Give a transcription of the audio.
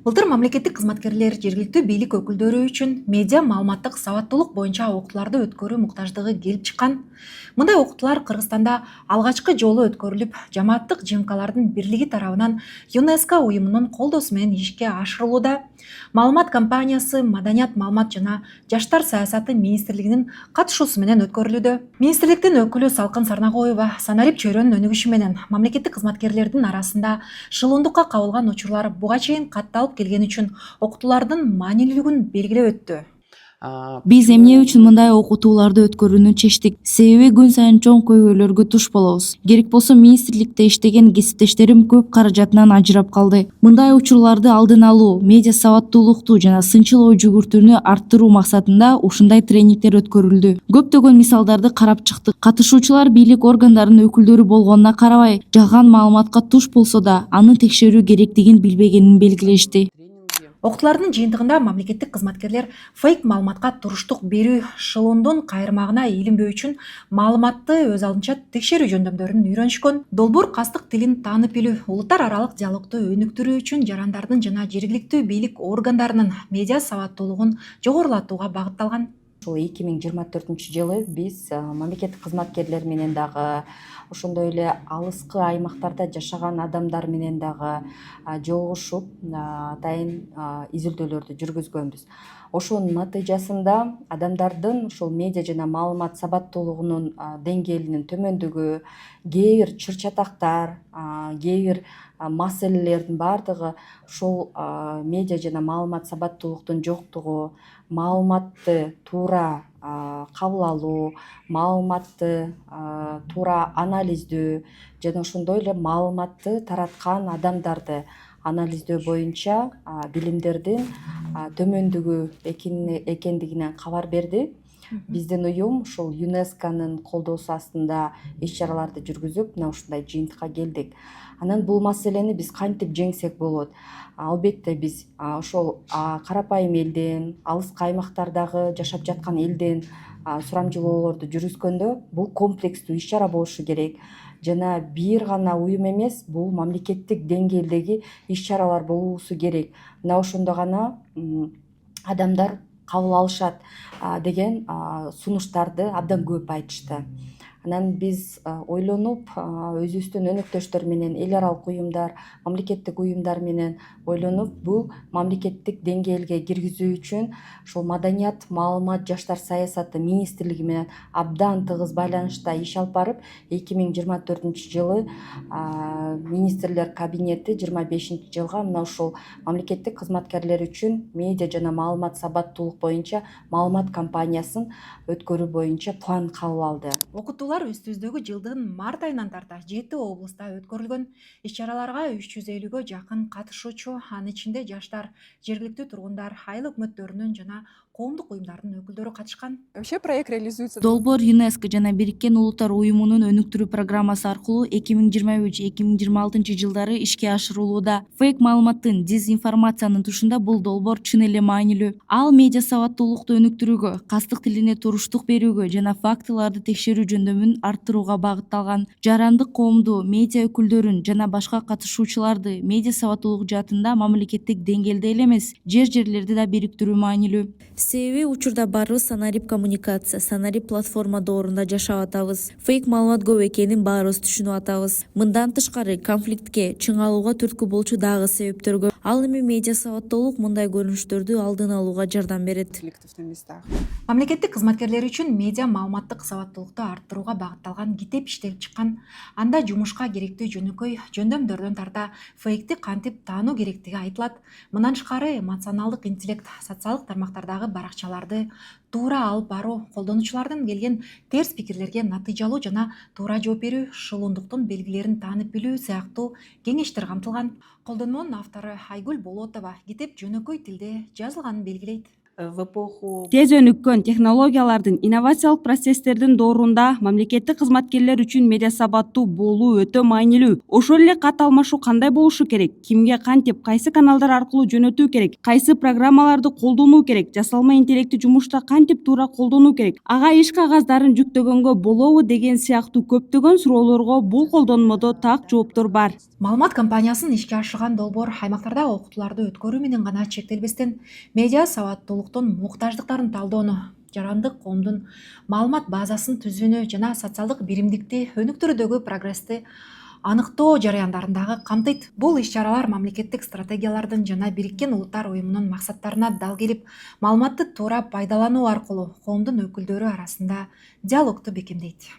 Былтыр мамлекеттик кызматкерлер жергиликтүү бийлик өкүлдөрү үчүн медиа маалыматтык сабаттуулук боюнча окутууларды өткөрүү муктаждыгы келип чыккан. Мындай окутуулар Кыргызстанда алгачкы жолу өткөрүлүп, жамааттык ЖМКлардын бирлиги тарабынан ЮНЕСКО уюмунун колдоосу менен ишке ашырылууда. Маалымат компаниясы Маданият маалымат жана жаштар саясаты министрлигинин катышуусу менен өткөрүлүүдө. Министрликтин өкүлү Салкын Сарнагоева Санарип чөйрөнүн өнүгүшү менен мамлекеттик кызматкерлердин арасында шылуундукка кабылган учурлар буга чейин катталып келгени үчүн окутуулардын маанилүүлүгүн белгилеп өттү. Биз эмне үчүн мындай окутууларды өткөрүүнү чечтик? Себеби күн сайын чоң көйгөйлөргө туш болобуз. Керек болсо министрликте иштеген кесиптештерим көп каражатынан ажырап калды. Мындай учурларды алдын алуу, медиа сабаттуулукту жана сынчыл ой жүгүртүүнү арттыруу максатында ушундай тренингдер өткөрүлдү. Көптөгөн мисалдарды карап чыктык. Катышуучулар бийлик органдарынын өкүлдөрү болгонуна карабай, жалган маалыматка туш болсо да, аны текшерүү керектигин билбегенин белгилешти. Окутуулардын жыйынтыгында мамлекеттик кызматкерлер фейк маалыматка туруштук берүү, шылуундун кайырмагына илинбөө үчүн маалыматты өз алдынча текшерүү жөндөмдөрүн үйрөнүшкөн. Долбоор кастык тилин таанып билүү, улуттар аралык диалогду өнүктүрүү үчүн жарандардын жана жергиликтүү бийлик органдарынын медиа сабаттуулугун жогорулатууга багытталган. Ушул 2024-жылы биз мамлекеттик кызматкерлер менен дагы, ошондой эле алыскы аймактарда жашаган адамдар менен дагы жолугушуп, атайын изилдөөлөрдү жүргүзгөнбүз. Ошонун натыйжасында адамдардын ушул медиа жана маалымат сабаттуулугунун деңгээлинин төмөндүгү, кээ бир чыр-чатактар, кээ бир маселелердин баардыгы ушул медиа жана маалымат сабаттуулуктун жоктугу, маалыматты туура кабыл алуу, маалыматты туура анализдөө жана ошондой эле маалыматты тараткан адамдарды анализдөө боюнча билимдердин төмөндүгү экендигинен кабар берди. Биздин уюм ушул ЮНЕСКОнун колдоосу астында иш-чараларды жүргүзүп, мына ушундай жыйынтыкка келдик. Анан бул маселени биз кантип жеңсек болот? Албетте биз ошол карапайым элден, алыскы аймактардагы жашап жаткан элден сурамжылоолорду жүргүзгөндө бул комплекстүү иш-чара болушу керек. Жана бир гана уюм эмес, бул мамлекеттик деңгээлдеги иш-чаралар болуусу керек. Мына ошондо гана адамдар кабыл алышат деген сунуштарды абдан көп айтышты. Анан биз ойлонуп, өзүбүздүн өнөктөштөр менен, эл аралык уюмдар, мамлекеттик уюмдар менен ойлонуп, бул мамлекеттик деңгээлге киргизүү үчүн ушул Маданият маалымат жаштар саясаты министрлиги менен абдан тыгыз байланышта иш алып барып, 2024-жылы министрлер кабинети 25-жылга мына ушул мамлекеттик кызматкерлер үчүн медиа жана маалымат сабаттуулук боюнча маалымат кампаниясын өткөрүү боюнча план кабыл алды. Окутуулар үстүбүздөгү жылдын март айынан тарта 7 облуста өткөрүлгөн. Иш-чараларга 350-гө жакын катышуучу, анын ичинде жаштар, жергиликтүү тургундар, айыл өкмөттөрүнүн жана коомдук уюмдардын өкүлдөрү катышкан. Вообще проект реализуется. Долбоор ЮНЕСКО жана Бириккен Улуттар уюмунун өнүктүрүү программасы аркылуу 2023-2026 жылдары ишке ашырылууда. Фейк маалыматтын, дезинформациянын тушунда бул долбоор чын эле маанилүү. Ал медиа сабаттуулукту өнүктүрүүгө, кастык тилине туруштук берүүгө жана фактыларды текшерүү жөндөмүн арттырууга багытталган. Жарандык коомду, медиа өкүлдөрүн жана башка катышуучуларды медиа сабаттуулук жаатында мамлекеттик деңгээлде эле эмес, жерлерди да бириктирүү маанилүү. Себеби учурда баарыбыз Санарип коммуникация, Санарип платформа доорунда жашап атабыз. Фейк маалымат көп экенин баарыбыз түшүнүп атабыз. Мындан тышкары конфликтке, чыңалууга түрткү болчу дагы себептер көп. Ал эми медиа сабаттуулук мындай көрүнүштөрдү алдын алууга жардам берет. Конфликтов на местах. Мамлекеттик кызматкерлер үчүн медиа маалыматтык сабаттуулукту арттырууга багытталган китеп иштелип чыккан. Анда жумушка керектүү жөнөкөй жөндөмдөрдөн тарта фейкти кантип таануу керектиги айтылат. Мындан тышкары эмоционалдык интеллект, социалдык тармактардагы баракчаларды туура алып баруу, колдонуучулардан келген терс пикирлерге натыйжалуу жана туура жооп берүү, шылуундуктун белгилерин таанып билүү сыяктуу кеңештер камтылган. Колдонмонун автору Айгүл Болотова китеп жөнөкөй тилде жазылганын белгилейт. в эпоху Тез өнүккөн технологиялардын, инновациялык процесстердин доорунда мамлекеттик кызматкерлер үчүн медиа сабаттуу болуу өтө маанилүү. Ошол эле кат алмашуу кандай болушу керек? Кимге кантип, кайсы каналдар аркылуу жөнөтүү керек? Кайсы программаларды колдонуу керек? Жасалма интеллектти жумушта кантип туура колдонуу керек? Ага иш кагаздарын жүктөгөнгө болобу деген сыяктуу көптөгөн суроолорго бул колдонмодо так жооптор бар. Маалымат компаниясын ишке ашырган долбоор аймактарда окутууларды өткөрүү менен гана чектелбестен, медиа сабаттуулуктун муктаждыктарын талдоону, жарандык коомдун маалымат базасын түзүүнү жана социалдык биримдикти өнүктүрүүдөгү прогрессти аныктоо жарыяндарындагы камтыйт. Бул иш-чаралар мамлекеттик стратегиялардын жана Бириккен Улуттар уюмунун максаттарына дал келип, маалыматты туура пайдалануу аркылуу коомдун өкүлдөрү арасында диалогду бекемдейт.